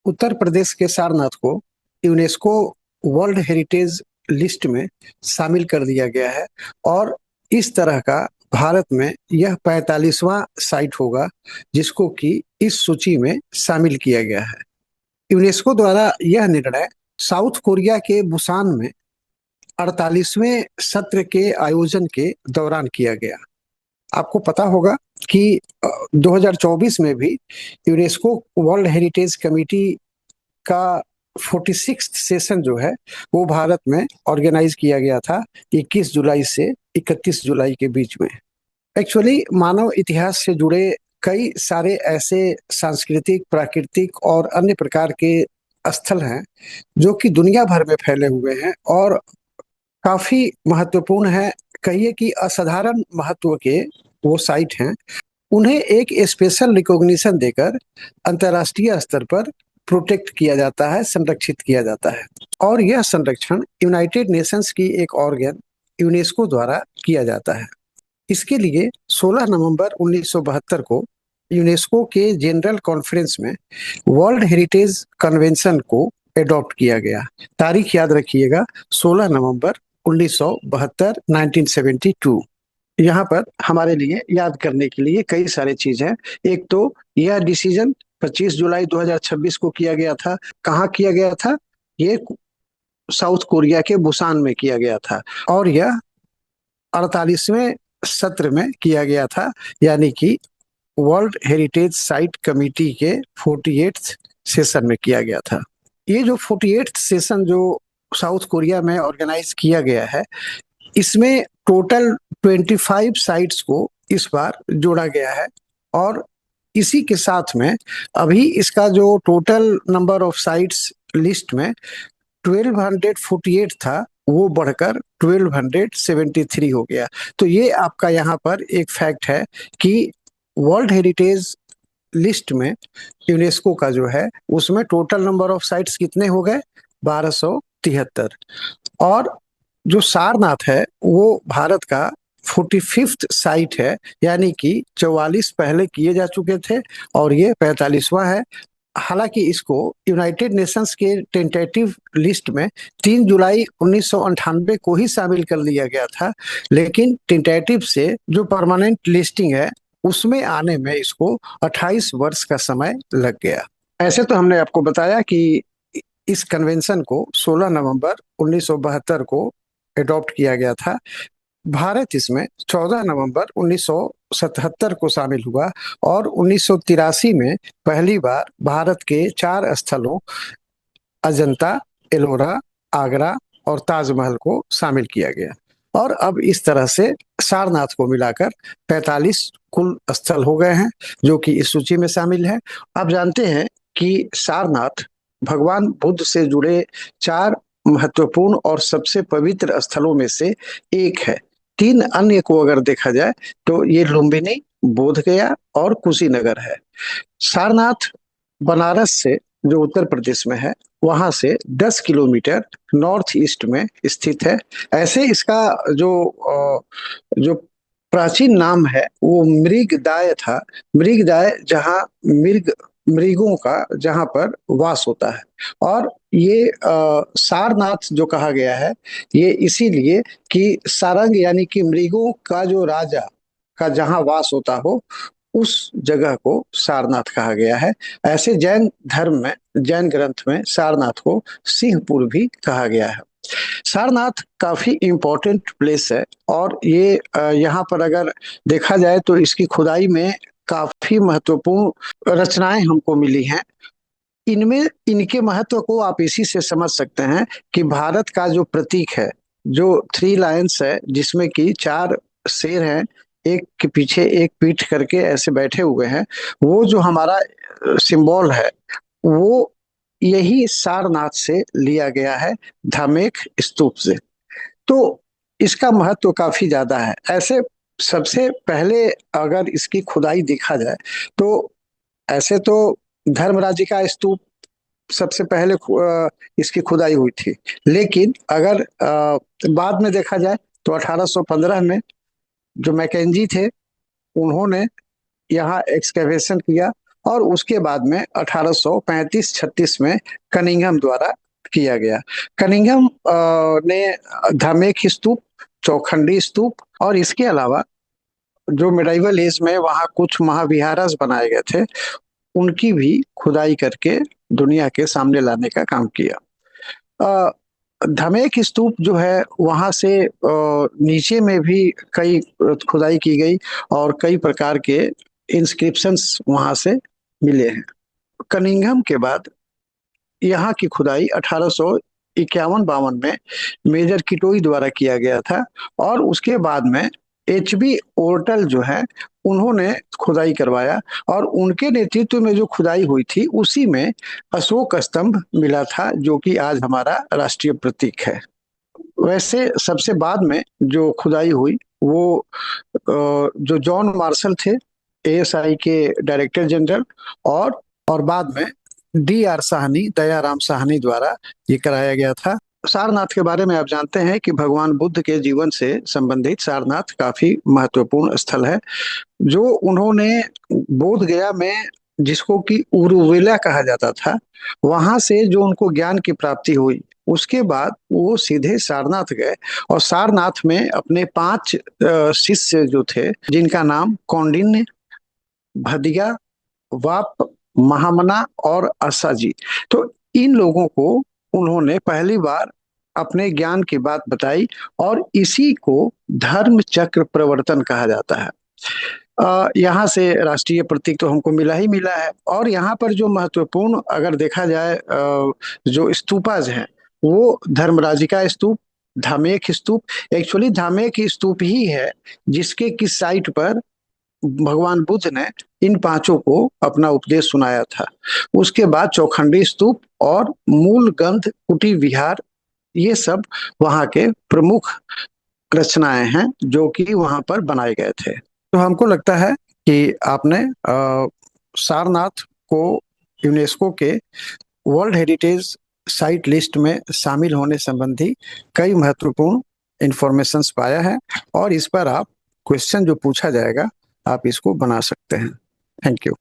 उत्तर प्रदेश के सारनाथ को UNESCO world heritage list में शामिल कर दिया गया है। और इस तरह का भारत में यह 45वां साइट होगा जिसको कि इस सूची में शामिल किया गया है। यूनेस्को द्वारा यह निर्णय साउथ कोरिया के बुसान में 48वें सत्र के आयोजन के दौरान किया गया। आपको पता होगा कि 2024 में भी यूनेस्को वर्ल्ड हेरिटेज कमेटी का 46th सेशन जो है वो भारत में ऑर्गेनाइज किया गया था 21 जुलाई से 31 जुलाई के बीच में। एक्चुअली मानव इतिहास से जुड़े कई सारे ऐसे सांस्कृतिक, प्राकृतिक और अन्य प्रकार के स्थल हैं जो कि दुनिया भर में फैले हुए हैं और काफी महत्वपूर्ण है। कहिए कि असाधारण महत्व के वो साइट हैं। उन्हें एक स्पेशल रिकॉग्निशन देकर अंतर्राष्ट्रीय स्तर पर प्रोटेक्ट किया जाता है, संरक्षित किया जाता है। और यह संरक्षण यूनाइटेड नेशंस की एक ऑर्गन यूनेस्को द्वारा किया जाता है। इसके लिए 16 नवंबर 1972 को यूनेस्को के जनरल कॉन्फ्रेंस में वर्ल्ड हेरिटेज कन्वेंशन को एडॉप्ट किया गया। तारीख याद रखिएगा, 16 नवंबर 1972, 1972। यहाँ पर हमारे लिए याद करने के लिए कई सारे चीज हैं। एक तो यह डिसीजन 25 जुलाई 2026 को किया गया था। कहाँ किया गया था? ये साउथ कोरिया के बुसान में किया गया था और यह 48वें सत्र में किया गया था, यानी कि वर्ल्ड हेरिटेज साइट कमेटी के 48th सेशन में किया गया था। ये जो 48th सेशन जो साउथ कोरिया में ऑर्गेनाइज किया गया है, इसमें टोटल 25 साइट्स को इस बार जोड़ा गया है। और इसी के साथ में अभी इसका जो total number of sites list में 1248 था, वो बढ़कर 1273 हो गया। तो ये आपका यहाँ पर एक फैक्ट है कि वर्ल्ड हेरिटेज लिस्ट में यूनेस्को का जो है उसमें टोटल नंबर ऑफ साइट्स कितने हो गए? 1273। और जो सारनाथ है वो भारत का 45th साइट है, यानी कि 44 पहले किए जा चुके थे और ये 45वां है। हालांकि इसको यूनाइटेड नेशंस के टेंटेटिव लिस्ट में 3 जुलाई 1998 को ही शामिल कर लिया गया था, लेकिन टेंटेटिव से जो परमानेंट लिस्टिंग है उसमें आने में इसको 28 वर्ष का समय लग गया। ऐसे तो हमने आपको बताया कि इस कन्वेंशन को 16 नवंबर 1972 को एडॉप्ट किया गया था। भारत इसमें 14 नवंबर 1977 को शामिल हुआ और 1983 में पहली बार भारत के 4 स्थलों अजंता, एलोरा, आगरा और ताजमहल को शामिल किया गया। और अब इस तरह से सारनाथ को मिलाकर 45 कुल स्थल हो गए हैं जो कि इस सूची में शामिल है। आप जानते हैं कि सारनाथ भगवान बुद्ध से जुड़े 4 महत्वपूर्ण और सबसे पवित्र स्थलों में से एक है। 3 अन्य को अगर देखा जाए तो ये लुम्बिनी, बोधगया और कुशीनगर है। सारनाथ बनारस से, जो उत्तर प्रदेश में है, वहां से 10 किलोमीटर नॉर्थ ईस्ट में स्थित है। ऐसे इसका जो प्राचीन नाम है वो मृगदाय था। मृगदाय जहाँ मृगों का जहाँ पर वास होता है। और ये सारनाथ जो कहा गया है ये इसीलिए कि सारंग यानी कि मृगों का जो राजा का जहाँ वास होता हो उस जगह को सारनाथ कहा गया है। ऐसे जैन धर्म में, जैन ग्रंथ में सारनाथ को सिंहपुर भी कहा गया है। सारनाथ काफी इम्पोर्टेंट प्लेस है और ये यहाँ पर अगर देखा जाए तो इसकी खुदाई में काफी महत्वपूर्ण रचनाएं हमको मिली हैं। इनमें इनके महत्व को आप इसी से समझ सकते हैं कि भारत का जो प्रतीक है, जो 3 लायंस है जिसमें कि 4 शेर हैं, एक के पीछे एक पीठ करके ऐसे बैठे हुए हैं, वो जो हमारा सिंबल है वो यही सारनाथ से लिया गया है, धामेक स्तूप से। तो इसका महत्व काफी ज्यादा है। ऐसे सबसे पहले अगर इसकी खुदाई देखा जाए तो ऐसे तो धर्मराज का स्तूप सबसे पहले इसकी खुदाई हुई थी, लेकिन अगर बाद में देखा जाए तो 1815 में जो मैकेंजी थे उन्होंने यहाँ एक्सकेवेशन किया और उसके बाद में 1835-36 में कनिंघम द्वारा किया गया। कनिंघम ने धामेक स्तूप, चौखंडी स्तूप और इसके अलावा जो मिडाइवल एज में वहाँ कुछ महाविहारास बनाए गए थे, उनकी भी खुदाई करके दुनिया के सामने लाने का काम किया। अ, धमेक स्तूप जो है वहां से नीचे में भी कई खुदाई की गई और कई प्रकार के इंस्क्रिप्शंस वहां से मिले हैं। कनिंघम के बाद यहाँ की खुदाई 1851-52 में मेजर किटोई द्वारा किया गया था और उसके बाद में एच बी ओर्टल जो है उन्होंने खुदाई करवाया और उनके नेतृत्व में जो खुदाई हुई थी उसी में अशोक स्तंभ मिला था, जो कि आज हमारा राष्ट्रीय प्रतीक है। वैसे सबसे बाद में जो खुदाई हुई वो जो जॉन मार्शल थे, एएसआई के डायरेक्टर जनरल, और बाद में D.R. साहनी, दयाराम साहनी द्वारा ये कराया गया था। सारनाथ के बारे में आप जानते हैं कि भगवान बुद्ध के जीवन से संबंधित सारनाथ काफी महत्वपूर्ण स्थल है, जो उन्होंने बोध गया में, जिसको कि उरुविला कहा जाता था, वहां से जो उनको ज्ञान की प्राप्ति हुई, उसके बाद वो सीधे सारनाथ गए और सारनाथ में अपने 5 शिष्य जो थे, जिनका नाम कौंडिन्य, भदिया, वाप, महामना और असाजी, तो इन लोगों को उन्होंने पहली बार अपने ज्ञान की बात बताई और इसी को धर्म चक्र प्रवर्तन कहा जाता है। यहाँ से राष्ट्रीय प्रतीक तो हमको मिला ही मिला है। और यहाँ पर जो महत्वपूर्ण अगर देखा जाए जो स्तूपाज हैं, वो धर्मराजिका स्तूप, धामेक स्तूप, एक्चुअली धामेक स्तूप ही है जिसके किस साइट पर भगवान बुद्ध ने इन 5 को अपना उपदेश सुनाया था। उसके बाद चौखंडी स्तूप और मूल गंध कुटी विहार, ये सब वहाँ के प्रमुख रचनाएं हैं जो कि वहाँ पर बनाए गए थे। तो हमको लगता है कि आपने सारनाथ को यूनेस्को के वर्ल्ड हेरिटेज साइट लिस्ट में शामिल होने संबंधी कई महत्वपूर्ण इंफॉर्मेशंस पाया है और इस पर आप क्वेश्चन जो पूछा जाएगा आप इसको बना सकते हैं। Thank you.